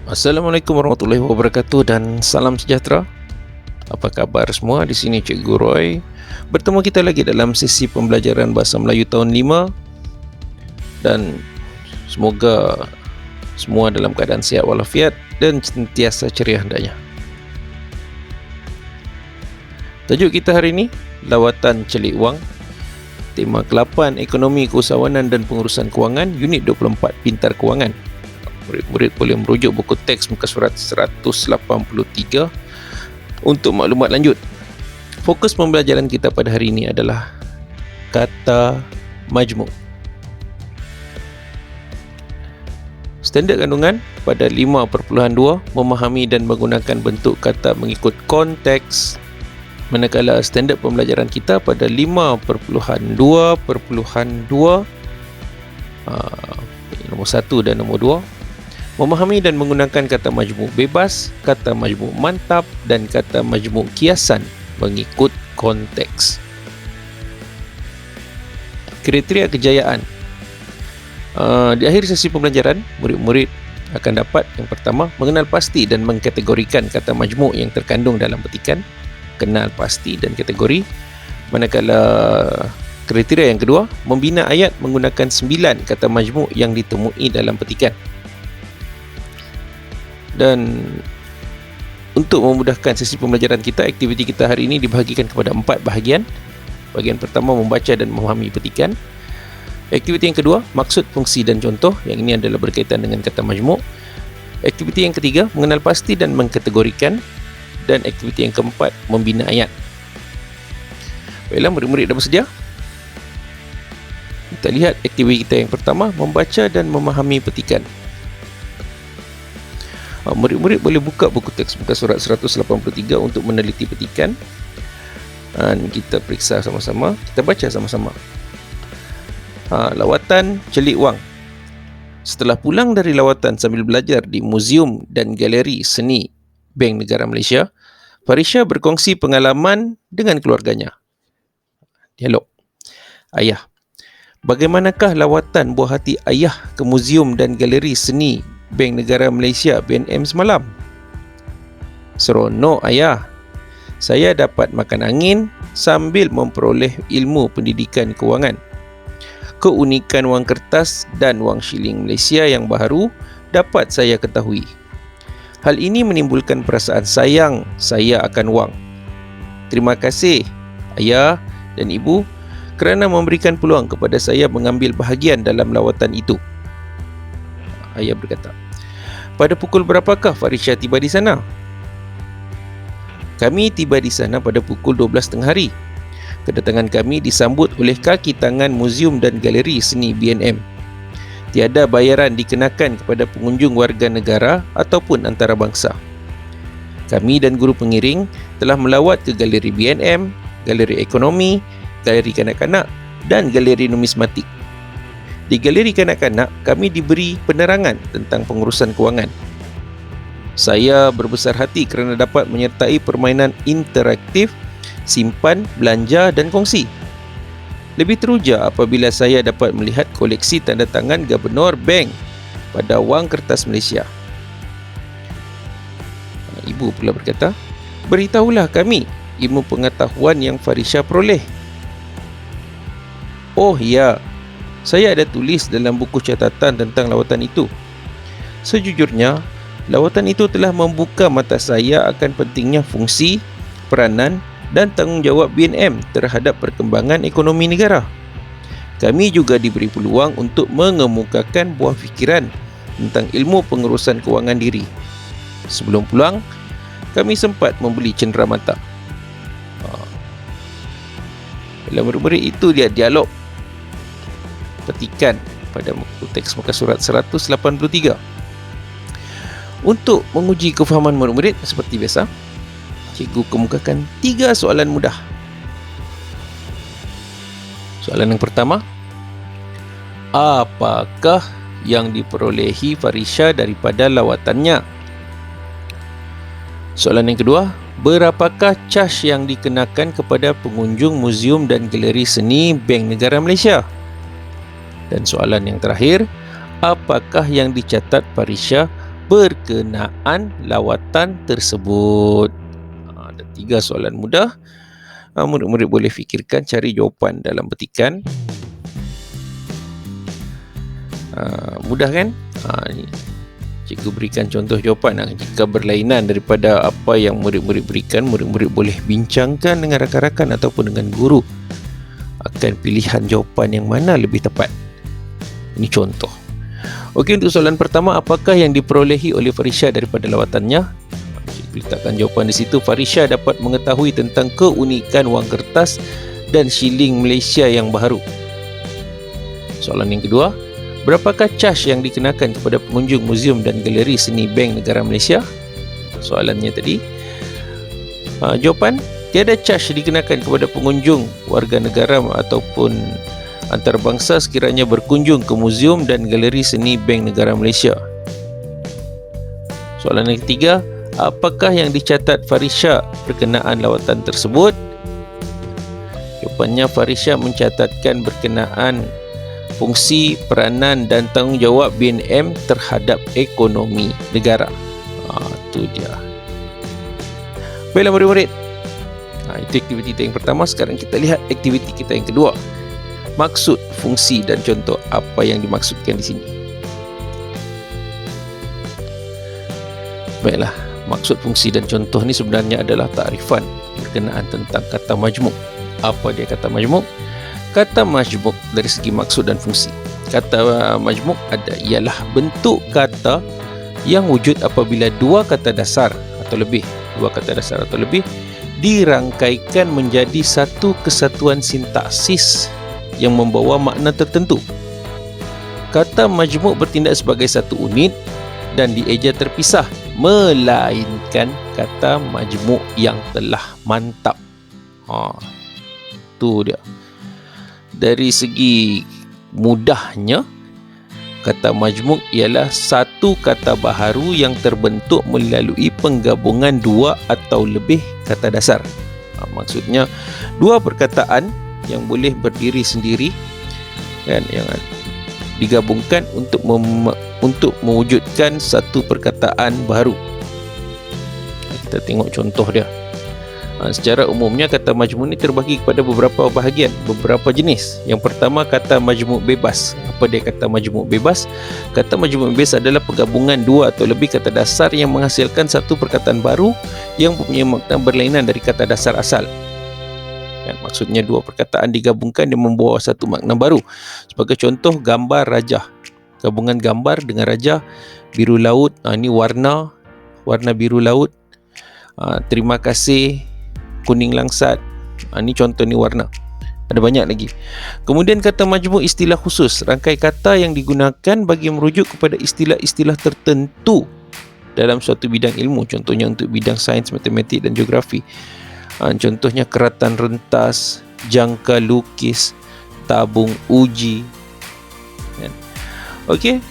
Assalamualaikum warahmatullahi wabarakatuh dan salam sejahtera. Apa khabar semua? Di sini Cikgu Roy. Bertemu kita lagi dalam sesi pembelajaran Bahasa Melayu tahun 5 dan semoga semua dalam keadaan sihat walafiat dan sentiasa ceria hendaknya. Tajuk kita hari ini, Lawatan Celik Wang. Tema ke-8, Ekonomi, Keusahawanan dan Pengurusan Kewangan, Unit 24, Pintar Kewangan. Murid-murid boleh merujuk buku teks muka surat 183 untuk maklumat lanjut. Fokus pembelajaran kita pada hari ini adalah kata majmuk. Standard kandungan pada 5.2, memahami dan menggunakan bentuk kata mengikut konteks. Manakala standard pembelajaran kita pada 5.2.2, nombor 1 dan nombor 2, memahami dan menggunakan kata majmuk bebas, kata majmuk mantap dan kata majmuk kiasan mengikut konteks. Kriteria kejayaan. Di akhir sesi pembelajaran, murid-murid akan dapat yang pertama, mengenal pasti dan mengkategorikan kata majmuk yang terkandung dalam petikan. Kenal pasti dan kategori. Manakala kriteria yang kedua, membina ayat menggunakan 9 kata majmuk yang ditemui dalam petikan. Dan untuk memudahkan sesi pembelajaran kita, aktiviti kita hari ini dibahagikan kepada 4 bahagian. Bahagian pertama, membaca dan memahami petikan. Aktiviti yang kedua, maksud, fungsi dan contoh. Yang ini adalah berkaitan dengan kata majmuk. Aktiviti yang ketiga, mengenal pasti dan mengkategorikan. Dan aktiviti yang keempat, membina ayat. Baiklah, murid-murid dah bersedia? Kita lihat aktiviti kita yang pertama, membaca dan memahami petikan. Murid-murid boleh buka buku teks muka surat 183 untuk meneliti petikan. Dan kita periksa sama-sama, kita baca sama-sama. Lawatan Celik Wang. Setelah pulang dari lawatan sambil belajar di Muzium dan Galeri Seni Bank Negara Malaysia, Farisha berkongsi pengalaman dengan keluarganya. Dialog. Ayah, bagaimanakah lawatan buah hati ayah ke Muzium dan Galeri Seni Bank Negara Malaysia BNM semalam? Seronok ayah. Saya dapat makan angin sambil memperoleh ilmu pendidikan kewangan. Keunikan wang kertas dan wang shilling Malaysia yang baharu dapat saya ketahui. Hal ini menimbulkan perasaan sayang saya akan wang. Terima kasih ayah dan ibu kerana memberikan peluang kepada saya mengambil bahagian dalam lawatan itu. Ayah berkata, pada pukul berapakah Farisha tiba di sana? Kami tiba di sana pada pukul 12 tengah hari. Kedatangan kami disambut oleh kaki tangan Muzium dan Galeri Seni BNM. Tiada bayaran dikenakan kepada pengunjung warga negara ataupun antarabangsa. Kami dan guru pengiring telah melawat ke Galeri BNM, Galeri Ekonomi, Galeri Kanak-kanak dan Galeri Numismatik. Di Galeri Kanak-kanak, kami diberi penerangan tentang pengurusan kewangan. Saya berbesar hati kerana dapat menyertai permainan interaktif, simpan, belanja dan kongsi. Lebih teruja apabila saya dapat melihat koleksi tanda tangan Gubernur Bank pada wang kertas Malaysia. Ibu pula berkata, beritahulah kami ilmu pengetahuan yang Farisha peroleh. Oh ya, saya ada tulis dalam buku catatan tentang lawatan itu. Sejujurnya, lawatan itu telah membuka mata saya akan pentingnya fungsi, peranan dan tanggungjawab BNM terhadap perkembangan ekonomi negara. Kami juga diberi peluang untuk mengemukakan buah fikiran tentang ilmu pengurusan kewangan diri. Sebelum pulang, kami sempat membeli cenderamata. Dalam murid-murid itu dia dialog petikan pada teks muka surat 183. Untuk menguji kefahaman murid-murid seperti biasa, cikgu kemukakan 3 soalan mudah. Soalan yang pertama, apakah yang diperolehi Farisha daripada lawatannya? Soalan yang kedua, berapakah cas yang dikenakan kepada pengunjung Muzium dan Galeri Seni Bank Negara Malaysia? Dan soalan yang terakhir, apakah yang dicatat Farisha berkenaan lawatan tersebut. Ada 3 soalan mudah. Murid-murid boleh fikirkan, cari jawapan dalam petikan. Mudah kan? Ni cikgu berikan contoh jawapan. Jika berlainan daripada apa yang murid-murid berikan, murid-murid boleh bincangkan dengan rakan-rakan ataupun dengan guru akan pilihan jawapan yang mana lebih tepat. Ini contoh. Okey, untuk soalan pertama, apakah yang diperolehi oleh Farisha daripada lawatannya? Cikgu letakkan jawapan di situ. Farisha dapat mengetahui tentang keunikan wang kertas dan shilling Malaysia yang baharu. Soalan yang kedua, berapakah cas yang dikenakan kepada pengunjung muzium dan galeri seni Bank Negara Malaysia? Soalannya tadi. Jawapan, tiada cas dikenakan kepada pengunjung warga negara ataupun antarabangsa sekiranya berkunjung ke muzium dan galeri seni Bank Negara Malaysia. Soalan yang ketiga, apakah yang dicatat Farisha berkenaan lawatan tersebut? Jawapannya, Farisha mencatatkan berkenaan fungsi, peranan dan tanggungjawab BNM terhadap ekonomi negara. Itu dia. Baiklah murid-murid, itu aktiviti kita yang pertama. Sekarang kita lihat aktiviti kita yang kedua. Maksud, fungsi dan contoh. Apa yang dimaksudkan di sini? Baiklah, maksud, fungsi dan contoh ni sebenarnya adalah takrifan berkenaan tentang kata majmuk. Apa dia kata majmuk? Kata majmuk dari segi maksud dan fungsi. Kata majmuk ialah bentuk kata yang wujud apabila dua kata dasar atau lebih dirangkaikan menjadi satu kesatuan sintaksis yang membawa makna tertentu. Kata majmuk bertindak sebagai satu unit dan dieja terpisah, melainkan kata majmuk yang telah mantap. Tu dia. Dari segi mudahnya, kata majmuk ialah satu kata baharu yang terbentuk melalui penggabungan dua atau lebih kata dasar. Maksudnya, dua perkataan yang boleh berdiri sendiri kan, yang digabungkan untuk mewujudkan satu perkataan baru. Kita tengok contoh dia. Secara umumnya kata majmuk ni terbagi kepada beberapa bahagian, beberapa jenis. Yang pertama, kata majmuk bebas. Apa dia kata majmuk bebas? Kata majmuk bebas adalah penggabungan dua atau lebih kata dasar yang menghasilkan satu perkataan baru yang mempunyai makna berlainan dari kata dasar asal. Maksudnya dua perkataan digabungkan dan membawa satu makna baru. Sebagai contoh, gambar rajah. Gabungan gambar dengan rajah, biru laut. Ini warna biru laut. Terima kasih, kuning langsat. Ini contoh ni warna. Ada banyak lagi. Kemudian kata majmuk istilah khusus, rangkai kata yang digunakan bagi merujuk kepada istilah-istilah tertentu dalam suatu bidang ilmu. Contohnya untuk bidang sains, matematik dan geografi. Contohnya keratan rentas, jangka lukis, tabung uji. Okey.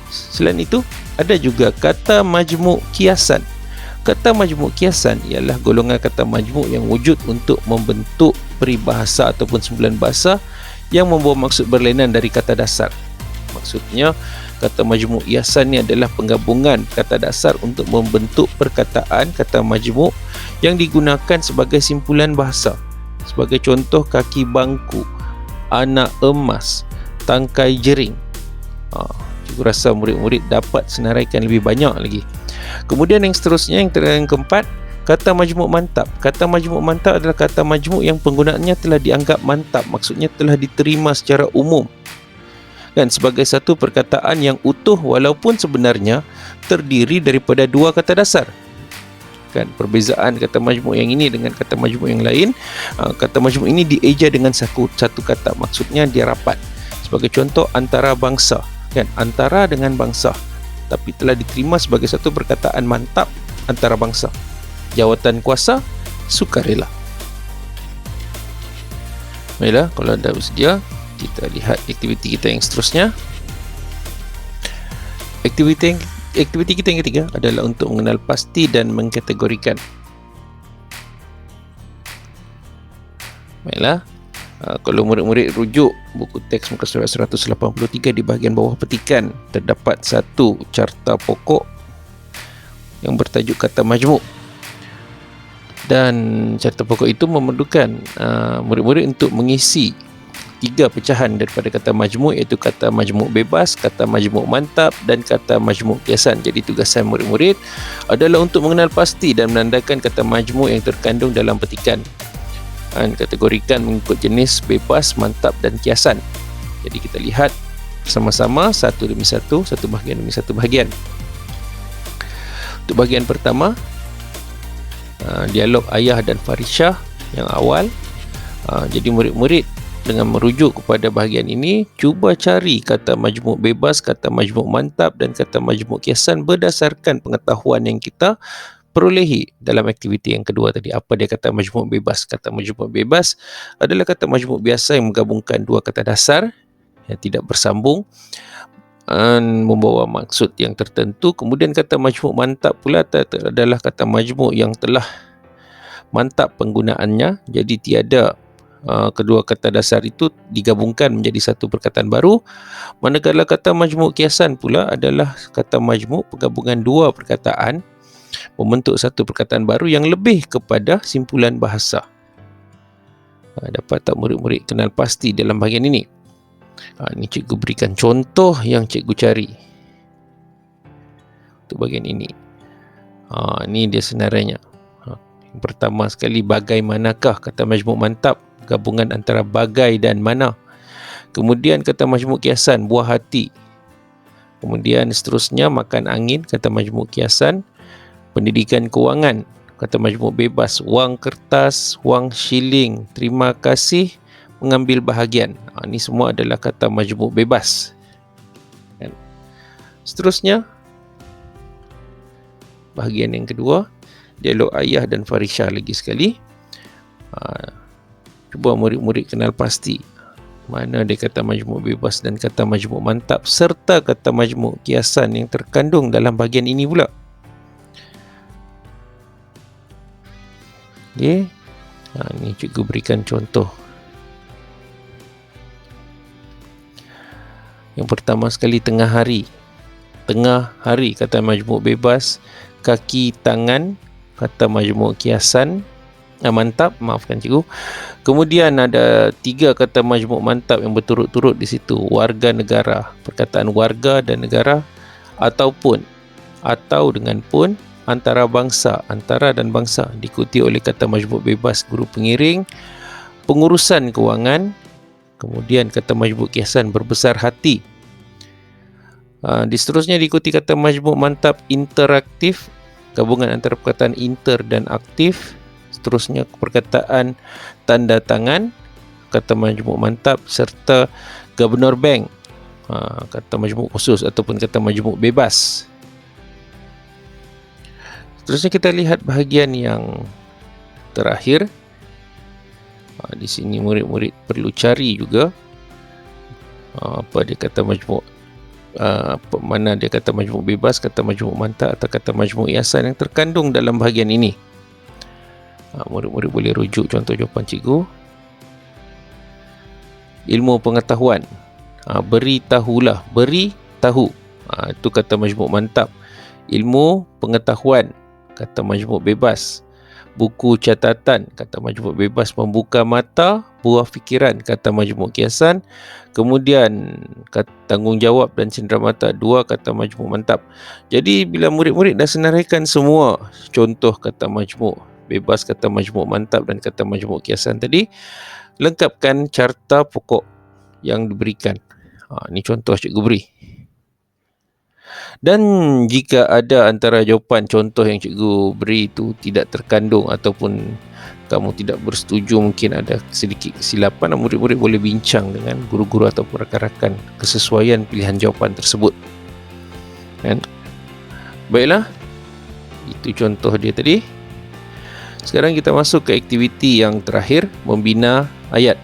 Selain itu, ada juga kata majmuk kiasan. Kata majmuk kiasan ialah golongan kata majmuk yang wujud untuk membentuk peribahasa ataupun sembulan bahasa yang membawa maksud berlainan dari kata dasar. Maksudnya, kata majmuk kiasan ni adalah penggabungan kata dasar untuk membentuk perkataan kata majmuk yang digunakan sebagai simpulan bahasa. Sebagai contoh, kaki bangku, anak emas, tangkai jering. Cikgu rasa murid-murid dapat senaraikan lebih banyak lagi. Kemudian yang seterusnya, yang keempat, kata majmuk mantap. Kata majmuk mantap adalah kata majmuk yang penggunaannya telah dianggap mantap. Maksudnya telah diterima secara umum dan sebagai satu perkataan yang utuh walaupun sebenarnya terdiri daripada dua kata dasar. Kan, perbezaan kata majmuk yang ini dengan kata majmuk yang lain, kata majmuk ini dieja dengan satu kata. Maksudnya dia rapat. Sebagai contoh, antara bangsa. Kan, antara dengan bangsa, tapi telah diterima sebagai satu perkataan mantap antara bangsa. Jawatan kuasa, sukarela. Baiklah, kalau dah bersedia, kita lihat aktiviti kita yang seterusnya. Aktiviti kita yang ketiga adalah untuk mengenal pasti dan mengkategorikan. Baiklah, kalau murid-murid rujuk buku teks muka surat 183 di bahagian bawah petikan, terdapat satu carta pokok yang bertajuk kata majmuk. Dan carta pokok itu memerlukan murid-murid untuk mengisi 3 pecahan daripada kata majmuk, iaitu kata majmuk bebas, kata majmuk mantap dan kata majmuk kiasan. Jadi tugasan murid-murid adalah untuk mengenal pasti dan menandakan kata majmuk yang terkandung dalam petikan. Kategorikan mengikut jenis bebas, mantap dan kiasan. Jadi kita lihat sama-sama satu demi satu, satu bahagian demi satu bahagian. Untuk bahagian pertama, dialog Ayah dan Farisha yang awal. Jadi murid-murid dengan merujuk kepada bahagian ini, cuba cari kata majmuk bebas, kata majmuk mantap dan kata majmuk kiasan berdasarkan pengetahuan yang kita perolehi dalam aktiviti yang kedua tadi. Apa dia kata majmuk bebas? Kata majmuk bebas adalah kata majmuk biasa yang menggabungkan 2 kata dasar yang tidak bersambung dan membawa maksud yang tertentu. Kemudian kata majmuk mantap pula adalah kata majmuk yang telah mantap penggunaannya, jadi tiada kedua kata dasar itu digabungkan menjadi satu perkataan baru. Manakala kata majmuk kiasan pula adalah kata majmuk penggabungan 2 perkataan membentuk satu perkataan baru yang lebih kepada simpulan bahasa. Dapat tak murid-murid kenal pasti dalam bahagian ini? Ini cikgu berikan contoh yang cikgu cari untuk bahagian ini. Ini dia senarannya. Yang pertama sekali, bagaimanakah kata majmuk mantap, gabungan antara bagai dan mana. Kemudian kata majmuk kiasan, buah hati. Kemudian seterusnya, makan angin, kata majmuk kiasan. Pendidikan kewangan, kata majmuk bebas, wang kertas, wang shilling, terima kasih, mengambil bahagian. Ini semua adalah kata majmuk bebas. Seterusnya, bahagian yang kedua, dialog Ayah dan Farisha lagi sekali. Cuba murid-murid kenal pasti mana dia kata majmuk bebas dan kata majmuk mantap serta kata majmuk kiasan yang terkandung dalam bahagian ini pula. Okey. Ini cikgu berikan contoh. Yang pertama sekali, tengah hari. Tengah hari kata majmuk bebas, kaki tangan kata majmuk kiasan mantap, maafkan cikgu. Kemudian ada 3 kata majmuk mantap yang berturut-turut di situ. Warga negara, perkataan warga dan negara, ataupun, atau dengan pun, antara bangsa, antara dan bangsa, diikuti oleh kata majmuk bebas guru pengiring, pengurusan kewangan. Kemudian kata majmuk kiasan berbesar hati. Seterusnya diikuti kata majmuk mantap interaktif, gabungan antara perkataan inter dan aktif. Seterusnya perkataan tanda tangan, kata majmuk mantap, serta Gubernur Bank, kata majmuk khusus ataupun kata majmuk bebas. Seterusnya kita lihat bahagian yang terakhir. Di sini murid-murid perlu cari juga apa dia kata majmuk, mana dia kata majmuk bebas, kata majmuk mantap atau kata majmuk kiasan yang terkandung dalam bahagian ini. Murid-murid boleh rujuk contoh jawapan cikgu. Ilmu pengetahuan, beritahulah, beri tahu, itu kata majmuk mantap. Ilmu pengetahuan, kata majmuk bebas. Buku catatan, kata majmuk bebas. Membuka mata, buah fikiran, kata majmuk kiasan. Kemudian tanggungjawab dan cenderamata, 2 kata majmuk mantap. Jadi bila murid-murid dah senaraikan semua contoh kata majmuk bebas, kata majmuk mantap dan kata majmuk kiasan tadi, lengkapkan carta pokok yang diberikan. Ini contoh cikgu beri. Dan jika ada antara jawapan contoh yang cikgu beri itu tidak terkandung ataupun kamu tidak bersetuju, mungkin ada sedikit kesilapan, murid-murid boleh bincang dengan guru-guru ataupun rakan-rakan kesesuaian pilihan jawapan tersebut. Baiklah, itu contoh dia tadi. Sekarang kita masuk ke aktiviti yang terakhir, membina ayat.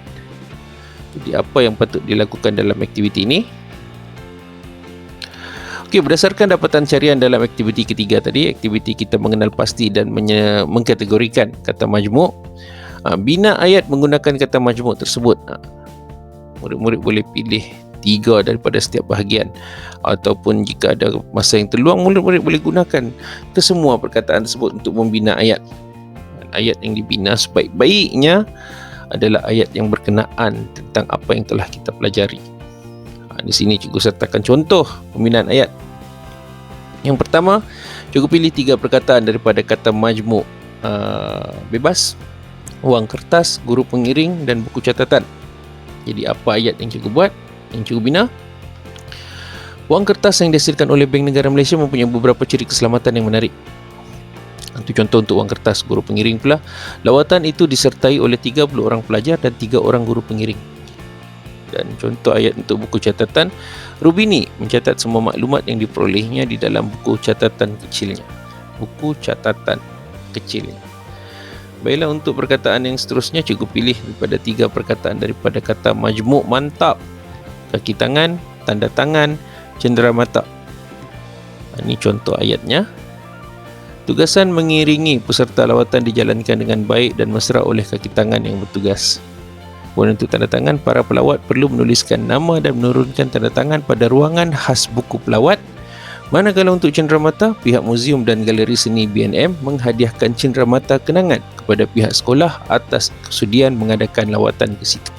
Jadi apa yang patut dilakukan dalam aktiviti ini? Okey, berdasarkan dapatan carian dalam aktiviti ketiga tadi, aktiviti kita mengenal pasti dan mengkategorikan kata majmuk. Bina ayat menggunakan kata majmuk tersebut. Murid-murid boleh pilih 3 daripada setiap bahagian, ataupun jika ada masa yang terluang, murid-murid boleh gunakan kesemua perkataan tersebut untuk membina ayat. Ayat yang dibina sebaik-baiknya adalah ayat yang berkenaan tentang apa yang telah kita pelajari. Di sini cikgu sertakan contoh pembinaan ayat. Yang pertama, cikgu pilih 3 perkataan daripada kata majmuk, bebas, wang kertas, guru pengiring dan buku catatan. Jadi apa ayat yang cikgu buat, yang cikgu bina? Wang kertas yang dihasilkan oleh Bank Negara Malaysia mempunyai beberapa ciri keselamatan yang menarik. Itu contoh untuk wang kertas. Guru pengiring pula, lawatan itu disertai oleh 30 orang pelajar dan 3 orang guru pengiring. Dan contoh ayat untuk buku catatan, Rubini mencatat semua maklumat yang diperolehnya di dalam buku catatan kecilnya. Buku catatan kecilnya. Baiklah, untuk perkataan yang seterusnya, cikgu pilih daripada 3 perkataan daripada kata majmuk mantap, kaki tangan, tanda tangan, cenderamata. Ini contoh ayatnya. Tugasan mengiringi peserta lawatan dijalankan dengan baik dan mesra oleh kaki tangan yang bertugas. Kemudian untuk tanda tangan, para pelawat perlu menuliskan nama dan menurunkan tanda tangan pada ruangan khas buku pelawat. Manakala untuk cenderamata, pihak muzium dan galeri seni BNM menghadiahkan cenderamata kenangan kepada pihak sekolah atas kesudian mengadakan lawatan ke situ.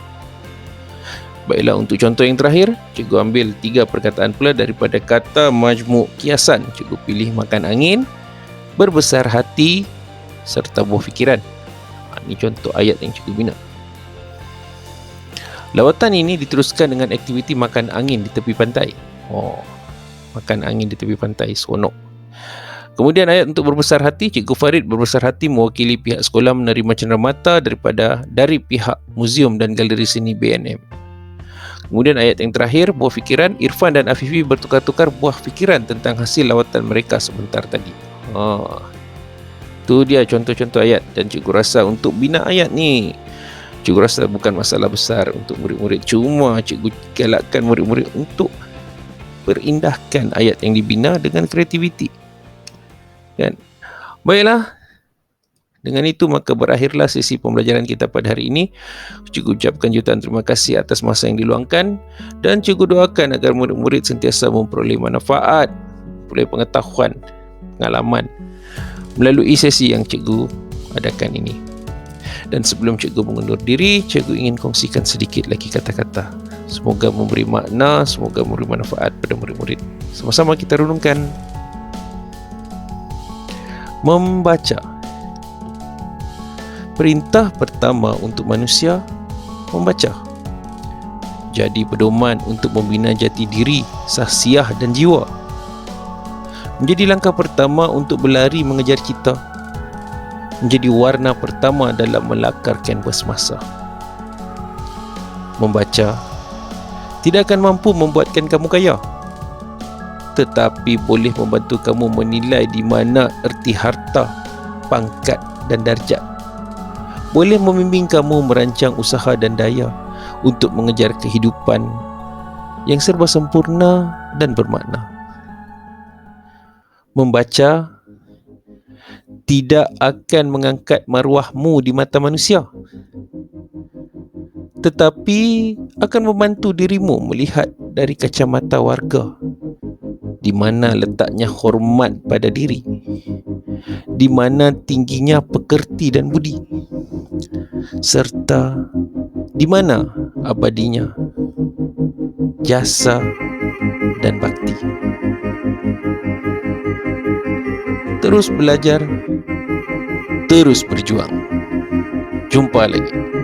Baiklah, untuk contoh yang terakhir, cikgu ambil 3 perkataan pula daripada kata majmuk kiasan. Cikgu pilih makan angin, berbesar hati serta buah fikiran. Ini contoh ayat yang cikgu bina. Lawatan ini diteruskan dengan aktiviti makan angin di tepi pantai. Makan angin di tepi pantai, seronok. Kemudian ayat untuk berbesar hati, Cikgu Farid berbesar hati mewakili pihak sekolah menerima cenderamata dari pihak muzium dan galeri seni BNM. Kemudian ayat yang terakhir, buah fikiran, Irfan dan Afifi bertukar-tukar buah fikiran tentang hasil lawatan mereka sebentar tadi. Itu dia contoh-contoh ayat. Dan cikgu rasa untuk bina ayat ni, cikgu rasa bukan masalah besar untuk murid-murid. Cuma cikgu galakkan murid-murid untuk berindahkan ayat yang dibina dengan kreativiti. Kan? Baiklah, dengan itu maka berakhirlah sesi pembelajaran kita pada hari ini. Cikgu ucapkan jutaan terima kasih atas masa yang diluangkan, dan cikgu doakan agar murid-murid sentiasa memperoleh manfaat, memperoleh pengetahuan, pengalaman melalui sesi yang cikgu adakan ini. Dan sebelum cikgu mengundur diri, cikgu ingin kongsikan sedikit lagi kata-kata. Semoga memberi makna, semoga memberi manfaat pada murid-murid. Sama-sama kita renungkan. Membaca. Perintah pertama untuk manusia, membaca. Jadi pedoman untuk membina jati diri, sahsiah dan jiwa. Menjadi langkah pertama untuk berlari mengejar cita. Menjadi warna pertama dalam melakar kanvas masa. Membaca tidak akan mampu membuatkan kamu kaya, tetapi boleh membantu kamu menilai di mana erti harta, pangkat dan darjat. Boleh membimbing kamu merancang usaha dan daya untuk mengejar kehidupan yang serba sempurna dan bermakna. Membaca tidak akan mengangkat maruahmu di mata manusia, tetapi akan membantu dirimu melihat dari kacamata warga di mana letaknya hormat pada diri, di mana tingginya pekerti dan budi, serta di mana abadinya jasa dan bakti. Terus belajar, terus berjuang. Jumpa lagi.